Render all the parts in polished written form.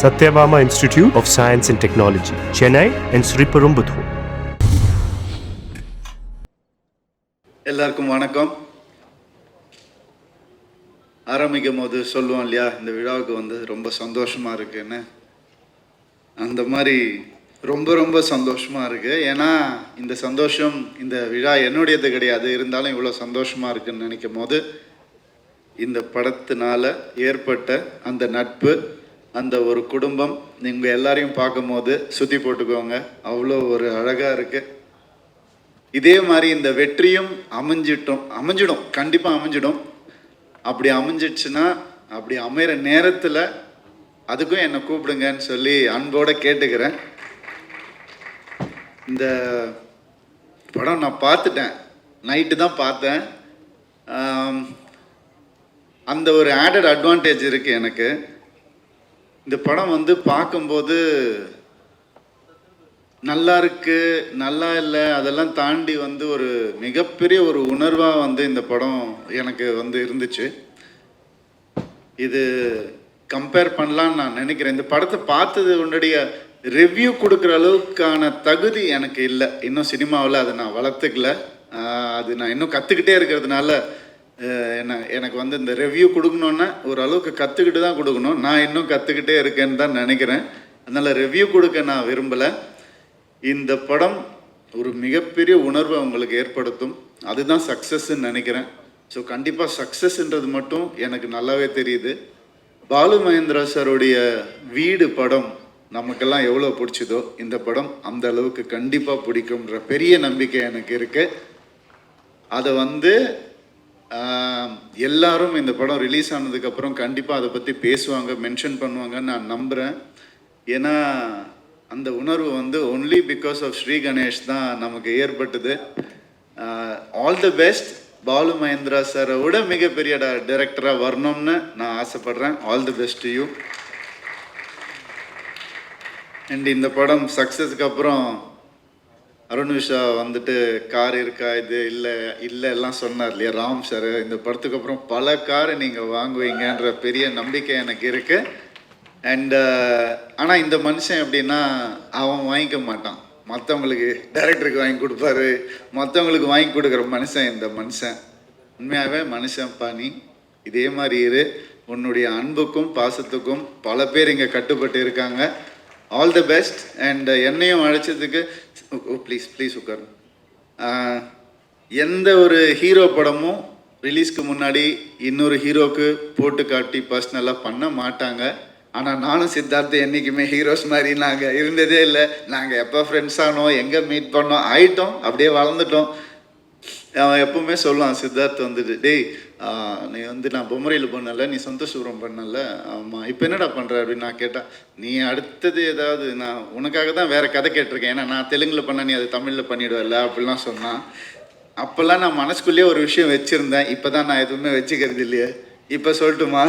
Satyabama Institute of Science and Technology, Chennai and Sriperumbudur. எல்லாருக்கும் வணக்கம். ஆரம்பிக்கும் போது சொல்லுவோம் இல்லையா, இந்த விழாவுக்கு வந்து ரொம்ப சந்தோஷமாக இருக்குன்னு. அந்த மாதிரி ரொம்ப சந்தோஷமாக இருக்குது. ஏன்னா இந்த சந்தோஷம், இந்த விழா என்னுடையது கிடையாது, இருந்தாலும் இவ்வளோ சந்தோஷமாக இருக்குன்னு நினைக்கும் போது இந்த படத்தினால ஏற்பட்ட அந்த நட்பு, அந்த ஒரு குடும்பம், நீங்கள் எல்லாரையும் பார்க்கும்போது சுற்றி போட்டுக்கோங்க, அவ்வளோ ஒரு அழகாக இருக்குது. இதே மாதிரி இந்த வெற்றியும் அமைஞ்சிடும், கண்டிப்பாக அமைஞ்சிடும். அப்படி அமைஞ்சிடுச்சுன்னா, அப்படி அமைகிற நேரத்தில் அதுக்கும் என்னை கூப்பிடுங்கன்னு சொல்லி அன்போடு கேட்டுக்கிறேன். இந்த படம் நான் பார்த்துட்டேன், நைட்டு தான் பார்த்தேன். அந்த ஒரு ஆடட் அட்வான்டேஜ் இருக்குது எனக்கு. இந்த படம் வந்து பார்க்கும்போது நல்லா இருக்கு, நல்லா இல்லை, அதெல்லாம் தாண்டி வந்து ஒரு மிகப்பெரிய ஒரு உணர்வாக வந்து இந்த படம் எனக்கு வந்து இருந்துச்சு. இது கம்பேர் பண்ணலான்னு நான் நினைக்கிறேன். இந்த படத்தை பார்த்தது உன்னுடைய ரிவ்யூ கொடுக்குற அளவுக்கான தகுதி எனக்கு இல்லை. இன்னும் சினிமாவில் அதை நான் வளர்த்துக்கல. அது நான் இன்னும் கற்றுக்கிட்டே இருக்கிறதுனால எனக்கு வந்து இந்த ரிவ்யூ கொடுக்கணுன்னா ஓரளவுக்கு கற்றுக்கிட்டு தான் கொடுக்கணும். நான் இன்னும் கற்றுக்கிட்டே இருக்கேன்னு தான் நினைக்கிறேன். அதனால் ரிவ்யூ கொடுக்க நான் விரும்பலை. இந்த படம் ஒரு மிகப்பெரிய உணர்வை உங்களுக்கு ஏற்படுத்தும். அதுதான் சக்ஸஸ்ன்னு நினைக்கிறேன். ஸோ கண்டிப்பாக சக்ஸஸ்ன்றது மட்டும் எனக்கு நல்லாவே தெரியுது. பாலு மகேந்திரா சாருடைய வீடு படம் நமக்கெல்லாம் எவ்வளோ பிடிச்சதோ, இந்த படம் அந்த அளவுக்கு கண்டிப்பாக பிடிக்கும்ன்ற பெரிய நம்பிக்கை எனக்கு இருக்குது. அதை வந்து எல்லாரும் இந்த படம் ரிலீஸ் ஆனதுக்கப்புறம் கண்டிப்பாக அதை பற்றி பேசுவாங்க, மென்ஷன் பண்ணுவாங்கன்னு நான் நம்புகிறேன். ஏன்னா அந்த உணர்வு வந்து only because of Sri Ganesh தான் நமக்கு ஏற்பட்டது. All the best. Balu Mahendra சாரை விட மிகப்பெரிய டைரக்டராக வரணும்னு நான் ஆசைப்பட்றேன். All the best to you. And இந்த படம் சக்ஸஸ்க்கு அப்புறம் அருண் விஷா வந்துட்டு கார் இருக்கா, இது இல்லை எல்லாம் சொன்னார் இல்லையா ராம் சார். இந்த படத்துக்கு அப்புறம் பல காரை நீங்கள் வாங்குவீங்கன்ற பெரிய நம்பிக்கை எனக்கு இருக்குது. அண்டு ஆனால் இந்த மனுஷன் எப்படின்னா, அவன் வாங்கிக்க மாட்டான், மற்றவங்களுக்கு டைரக்டருக்கு வாங்கி கொடுப்பாரு, மற்றவங்களுக்கு வாங்கி கொடுக்குற மனுஷன் இந்த மனுஷன். உண்மையாகவே மனுஷன் பாணி, இதே மாதிரி இரு. உன்னுடைய அன்புக்கும் பாசத்துக்கும் பல பேர் இங்கே கட்டுப்பட்டு இருக்காங்க. All the best. அண்ட் என்னையும் அழைச்சதுக்கு ப்ளீஸ் உட்காரு. எந்த ஒரு ஹீரோ படமும் ரிலீஸ்க்கு முன்னாடி இன்னொரு ஹீரோக்கு போட்டு காட்டி பர்சனலாக பண்ண மாட்டாங்க. ஆனால் நானும் சித்தார்த்து என்றைக்குமே ஹீரோஸ் மாதிரி நாங்கள் இருந்ததே இல்லை. நாங்கள் எப்போ ஃப்ரெண்ட்ஸ் ஆனோம், எங்கே மீட் பண்ணோம், ஆகிட்டோம், அப்படியே வளர்ந்துட்டோம். அவன் எப்பவுமே சொல்லுவான் சித்தார்த் வந்துட்டு, டேய் நீ வந்து நான் பொம்மரையில் பண்ணல, நீ சந்தோஷபுரம் பண்ணல, ஆமாம் இப்போ என்னடா பண்ணுற அப்படின்னு நான் கேட்டால், நீ அடுத்தது ஏதாவது நான் உனக்காக தான் வேறு கதை கேட்டிருக்கேன், ஏன்னா நான் தெலுங்கில் பண்ண நீ அது தமிழில் பண்ணிவிடுவல அப்படிலாம் சொன்னான். அப்போல்லாம் நான் மனசுக்குள்ளேயே ஒரு விஷயம் வச்சுருந்தேன். இப்போ தான் நான் எதுவுமே வச்சுக்கிறது இல்லையே. இப்போ சொல்லட்டுமா,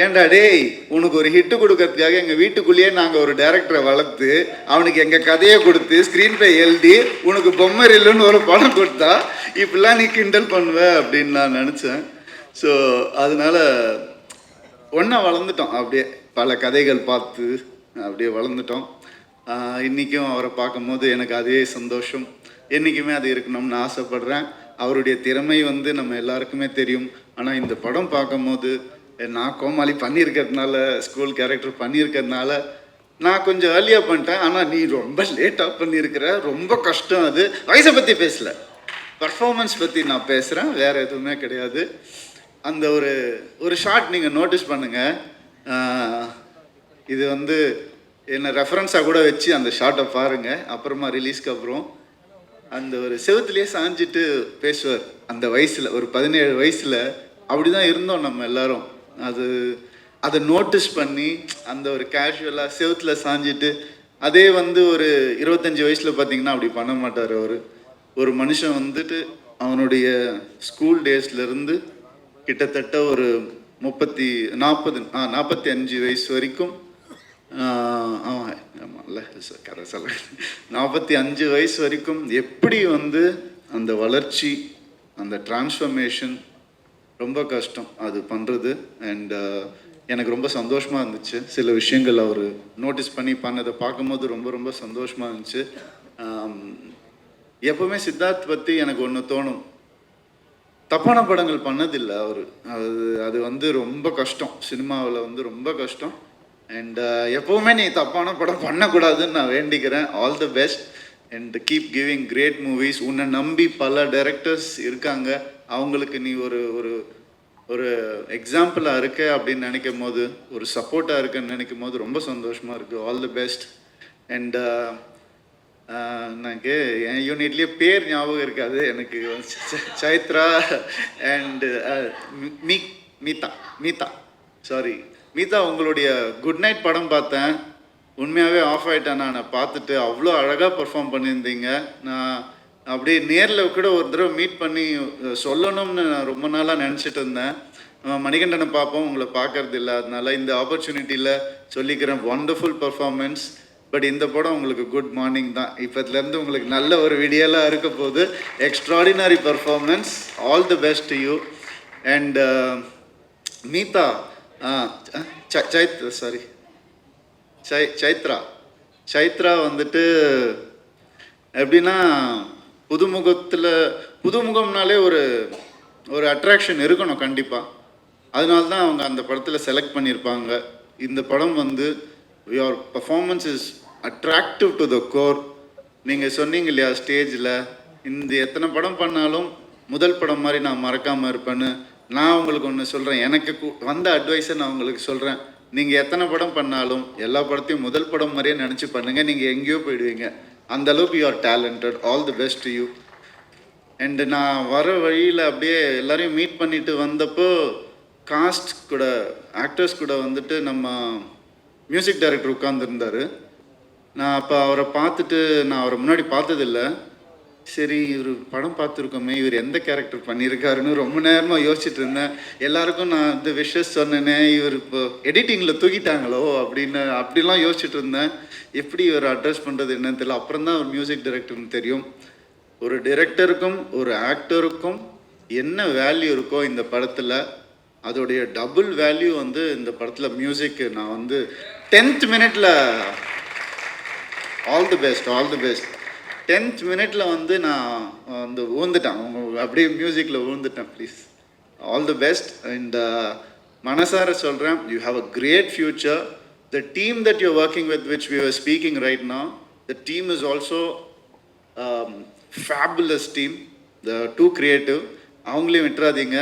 ஏன்டா டேய், உனக்கு ஒரு ஹிட்டு கொடுக்கறதுக்காக எங்கள் வீட்டுக்குள்ளேயே நாங்கள் ஒரு டைரக்டரை வளர்த்து அவனுக்கு எங்கள் கதையை கொடுத்து ஸ்க்ரீன் பிளே எழுதி உனக்கு பொம்மரில்லுன்னு ஒரு படம் கொடுத்தா இப்படிலாம் நீ கிண்டல் பண்ணுவ அப்படின்னு நான் நினச்சேன். ஸோ அதனால் ஒன்றா வளர்ந்துட்டோம், அப்படியே பல கதைகள் பார்த்து அப்படியே வளர்ந்துட்டோம். இன்றைக்கும் அவரை பார்க்கும்போது எனக்கு அதே சந்தோஷம், என்றைக்குமே அது இருக்கணும்னு ஆசைப்பட்றேன். அவருடைய திறமை வந்து நம்ம எல்லாருக்குமே தெரியும். ஆனால் இந்த படம் பார்க்கும்போது நான் கோமாளி பண்ணியிருக்கிறதுனால, ஸ்கூல் கேரக்டர் பண்ணியிருக்கிறதுனால நான் கொஞ்சம் ஏர்லியாக பண்ணிட்டேன். ஆனால் நீ ரொம்ப லேட்டாக பண்ணியிருக்கிற, ரொம்ப கஷ்டம். அது வயசை பற்றி பேசலை, பர்ஃபார்மன்ஸ் பற்றி நான் பேசுகிறேன், வேறு எதுவுமே கிடையாது. அந்த ஒரு ஷார்ட் நீங்கள் நோட்டீஸ் பண்ணுங்கள். இது வந்து என்னை ரெஃபரன்ஸாக கூட வச்சு அந்த ஷார்ட்டை பாருங்கள். அப்புறமா ரிலீஸ்க்கு அப்புறம் அந்த ஒரு செவுத்துலேயே சாஞ்சிட்டு பேசுவார். அந்த வயசில், ஒரு 17 வயசில் அப்படி தான் இருந்தோம் நம்ம எல்லோரும். அதை நோட்டீஸ் பண்ணி அந்த ஒரு கேஷுவலாக செவுத்தில் சாஞ்சிட்டு, அதே வந்து ஒரு 25 வயசில் பார்த்தீங்கன்னா அப்படி பண்ண மாட்டார் அவர். ஒரு மனுஷன் வந்துட்டு அவனுடைய ஸ்கூல் டேஸ்லேருந்து கிட்டத்தட்ட ஒரு 45 வயசு வரைக்கும், ஆமாம்ல கதை சொல்ல, 45 வயசு வரைக்கும் எப்படி வந்து அந்த வளர்ச்சி, அந்த டிரான்ஸ்ஃபர்மேஷன் ரொம்ப கஷ்டம் அது பண்ணுறது. அண்ட் எனக்கு ரொம்ப சந்தோஷமாக இருந்துச்சு. சில விஷயங்கள் அவர் நோட்டீஸ் பண்ணி பண்ணதை பார்க்கும்போது ரொம்ப ரொம்ப சந்தோஷமாக இருந்துச்சு. எப்போவுமே சித்தார்த் பற்றி எனக்கு ஒன்று தோணும், தப்பான படங்கள் பண்ணதில்லை அவர். அது வந்து ரொம்ப கஷ்டம், சினிமாவில் வந்து ரொம்ப கஷ்டம். அண்ட் எப்போவுமே நீ தப்பான படம் பண்ணக்கூடாதுன்னு நான் வேண்டிக்கிறேன். All the best and keep giving great movies. உன்னை நம்பி பல டைரக்டர்ஸ் இருக்காங்க, அவங்களுக்கு நீ ஒரு ஒரு ஒரு எக்ஸாம்பிளாக இருக்க அப்படின்னு நினைக்கும் போது, ஒரு சப்போர்ட்டாக இருக்குன்னு நினைக்கும் போது ரொம்ப சந்தோஷமாக இருக்குது. All the best. அண்ட் எனக்கு என் யூனிட்லேயே பேர் ஞாபகம் இருக்காது எனக்கு. சைத்ரா அண்டு மீதா சாரி மீதா, உங்களுடைய குட் நைட் படம் பார்த்தேன். உண்மையாகவே ஆஃப் ஆகிட்டேன் நான் பார்த்துட்டு. அவ்வளோ அழகாக பர்ஃபார்ம் பண்ணியிருந்தீங்க. நான் அப்படியே நேரில் கூட ஒரு தடவை மீட் பண்ணி சொல்லணும்னு நான் ரொம்ப நாளாக நினச்சிட்டு இருந்தேன். மணிகண்டனை பார்ப்போம், உங்களை பார்க்கறது இல்லை, அதனால இந்த ஆப்பர்ச்சுனிட்டியில் சொல்லிக்கிறேன். Wonderful performance. பட் இந்த படம் உங்களுக்கு குட் மார்னிங் தான். இப்போத்துலேருந்து உங்களுக்கு நல்ல ஒரு வீடியோலாம் இருக்க போகுது. Extraordinary performance. All the best to you. And Meetha, Chaitra வந்துட்டு எப்படின்னா, புதுமுகம்னாலே ஒரு ஒரு அட்ராக்ஷன் இருக்கணும் கண்டிப்பாக. அதனால தான் அவங்க அந்த படத்தில் செலக்ட் பண்ணியிருப்பாங்க. இந்த படம் வந்து your performance is attractive to the core. நீங்கள் சொன்னீங்க இல்லையா ஸ்டேஜில், இந்த எத்தனை படம் பண்ணாலும் முதல் படம் மாதிரி நான் மறக்காமல் இருப்பேன்னு. நான் உங்களுக்கு ஒன்று சொல்கிறேன், எனக்கு வந்த அட்வைஸை நான் உங்களுக்கு சொல்கிறேன். நீங்கள் எத்தனை படம் பண்ணாலும் எல்லா படத்தையும் முதல் படம் மாதிரியே நினச்சி பண்ணுங்கள், நீங்கள் எங்கேயோ போயிடுவீங்க. அந்த அளவுக்கு you are talented. All the best to you. And நான் வர வழியில் அப்படியே எல்லாரையும் மீட் பண்ணிட்டு வந்தப்போ காஸ்ட் கூட, ஆக்டர்ஸ் கூட வந்துட்டு நம்ம மியூசிக் டைரக்டர் உட்காந்துருந்தார். நான் அப்போ அவரை பார்த்துட்டு, நான் அவரை முன்னாடி பார்த்ததில்லை. சரி, இவர் படம் பார்த்துருக்கோமே, இவர் எந்த கேரக்டர் பண்ணியிருக்காருன்னு ரொம்ப நேரமாக யோசிச்சுட்டு இருந்தேன். எல்லாருக்கும் நான் இந்த விஷஸ் சொன்னேனே, இவர் இப்போ எடிட்டிங்கில் தூக்கிட்டாங்களோ அப்படின்னு அப்படிலாம் யோசிச்சுட்டு இருந்தேன். எப்படி இவர் அட்ரஸ் பண்ணுறது என்னன்னு தெரியல. அப்புறம் தான் அவர் மியூசிக் டைரக்டர்னு தெரியும். ஒரு டைரக்டருக்கும் ஒரு ஆக்டருக்கும் என்ன வேல்யூ இருக்கோ இந்த படத்தில், அதோடைய டபுள் வேல்யூ வந்து இந்த படத்தில் மியூசிக். நான் வந்து 10th மினிட்ல all the best, all the best. 10th மினிட்ல வந்து நான் வந்து ஊந்துட்டேன், அப்படியே மியூசிக்கில் ஊந்துட்டேன். Please, all the best. And மனசார சொல்கிறேன், you have a great future. The team that you working with, which we are speaking right now, the team is also fabulous team. The two creative, அவங்களையும் விட்டுறாதீங்க.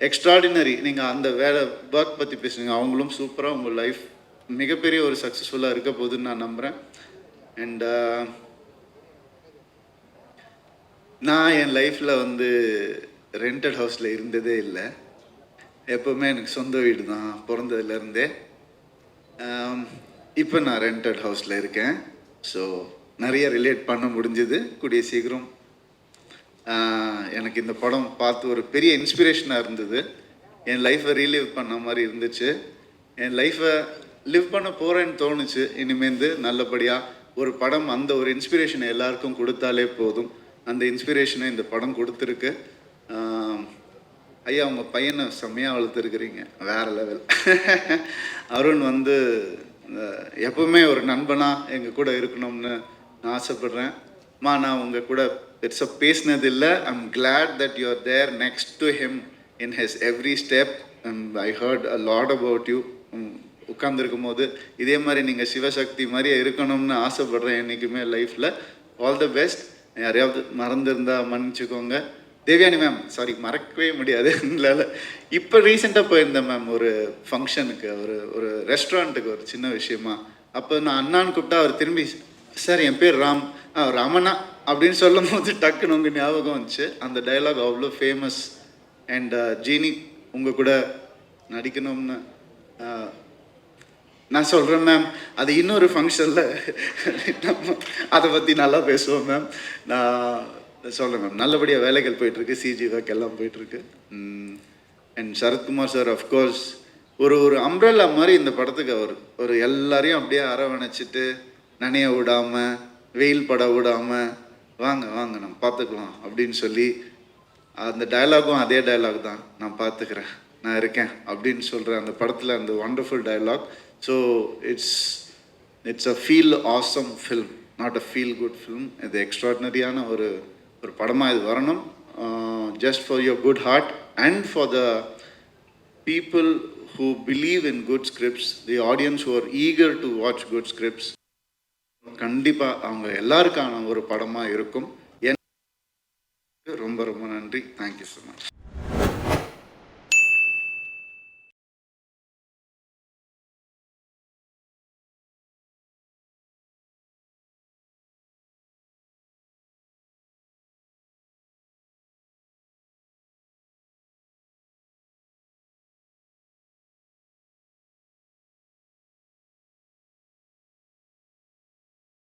Extraordinary. நீங்கள் அந்த வேலை work பற்றி பேசுங்க, அவங்களும் சூப்பராக உங்கள் லைஃப் மிகப்பெரிய ஒரு சக்ஸஸ்ஃபுல்லாக இருக்க போகுதுன்னு நான் நம்புகிறேன். அண்ட் நான் என் லைஃப்பில் வந்து ரெண்டட் ஹவுஸில் இருந்ததே இல்லை. எப்போவுமே எனக்கு சொந்த வீடு தான் பிறந்ததுலேருந்தே. இப்போ நான் ரெண்டட் ஹவுஸில் இருக்கேன். ஸோ நிறைய ரிலேட் பண்ண முடிஞ்சது. கூடிய சீக்கிரம் எனக்கு இந்த படம் பார்த்து ஒரு பெரிய இன்ஸ்பிரேஷனாக இருந்தது. என் லைஃப்பை ரீலிவ் பண்ண மாதிரி இருந்துச்சு. என் லைஃப்பை லிவ் பண்ண போகிறேன்னு தோணுச்சு. இனிமேந்து நல்லபடியாக ஒரு படம் அந்த ஒரு இன்ஸ்பிரேஷனை எல்லாருக்கும் கொடுத்தாலே போதும். அந்த இன்ஸ்பிரேஷனை இந்த படம் கொடுத்துருக்கு. ஐயா, உங்கள் பையனை செம்மையாக வளர்த்துருக்குறீங்க, வேறு லெவல். அருண் வந்து எப்பவுமே ஒரு நண்பனாக எங்கள் கூட இருக்கணும்னு நான் ஆசைப்பட்றேன். நான் உங்கள் கூட பெருசாக பேசினதில்லை. I'm glad that you are there next to him in his every step. I heard a lot about you. உட்காந்துருக்கும் போது இதே மாதிரி நீங்கள் சிவசக்தி மாதிரியே இருக்கணும்னு ஆசைப்பட்றேன் என்றைக்குமே லைஃப்பில். All the best. யாரையாவது மறந்துருந்தால் மன்னிச்சுக்கோங்க. தேவயானி மேம், சாரி, மறக்கவே முடியாது. இல்லை, இப்போ ரீசெண்டாக போயிருந்தேன் மேம் ஒரு ஃபங்க்ஷனுக்கு, ஒரு ரெஸ்டாரண்ட்டுக்கு, ஒரு சின்ன விஷயமா. அப்போ நான் அண்ணான்னு கூப்பிட்டா அவர் திரும்பி, சார் என் பேர் ராம், ராமண்ணா அப்படின்னு சொல்லும் போது டக்குன்னு உங்கள் ஞாபகம் வந்துச்சு. அந்த டைலாக் அவ்வளோ ஃபேமஸ். அண்ட் ஜீனி உங்கள் கூட நடிக்கணும்னு நான் சொல்கிறேன் மேம். அது இன்னொரு ஃபங்க்ஷனில் நம்ம அதை பற்றி நல்லா பேசுவோம் மேம். நான் சொல்கிறேன் மேம், நல்லபடியாக வேலைகள் போயிட்டுருக்கு, சிஜி ஒர்க் எல்லாம் போயிட்டுருக்கு. அண்ட் சரத்குமார் சார் அஃப்கோர்ஸ் ஒரு அம்ப்ரெல்லா மாதிரி இந்த படத்துக்கு அவர் ஒரு எல்லாரையும் அப்படியே அரவணைச்சிட்டு, நனைய விடாமல், வெயில் பட விடாமல், வாங்க வாங்க நம்ம பார்த்துக்கலாம் அப்படின்னு சொல்லி, அந்த டைலாகும் அதே டைலாக் தான், நான் பார்த்துக்கிறேன், நான் இருக்கேன் அப்படின்னு சொல்கிற அந்த படத்தில் அந்த wonderful dialogue. So it's a feel awesome film, not a feel good film. இது எக்ஸ்ட்ராடினரியான ஒரு படமாக இது வரணும். Just for your good heart and for the people who believe in good scripts, the audience who are eager to watch good scripts, கண்டிப்பாக அவங்க எல்லாருக்கான ஒரு படமாக இருக்கும். ரொம்ப ரொம்ப நன்றி. Thank you so much.